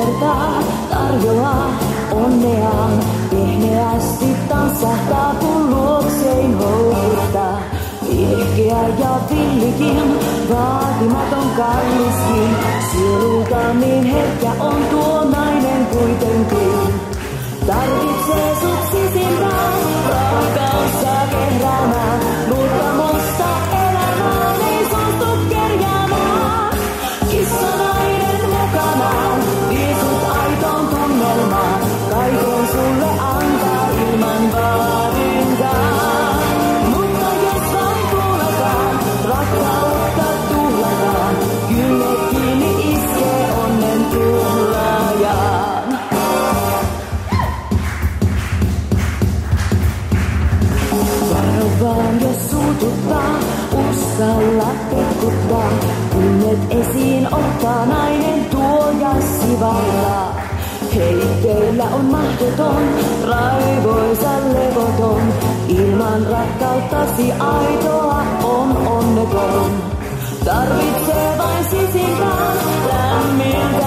kertaa tarjoaa onnea. Pehmeästi tanssahtaa, kun luoksein houkuttaa. Ihkeä ja villikin, vaatimaton kalliskin. Sielulta niin herkkä on tuo nainen kuitenkin. Tarvitsee sut sisimpään, rakkaus saa kehräämään. Mutta musta elämään ei suostu kerjäämään. Kissanainen mukanaan, vie sut aitoon tunnelmaan. Kaiken sulle antaa ilman vaadintaa. Mutta jos vain kuuletaan, rakkautta tuhlataan. Kynnet kiinni iskee onnen tuhlaajaan. Vaan jos suututtaa, uskalla petkuttaa. Kynnet esiin ottaa nainen tuo ja sivallaa. Heitteillä on mahdoton, raivoisa levoton. Ilman rakkauttasi aitoa on onneton. Tarvitsee vain sisimpään lämmiltä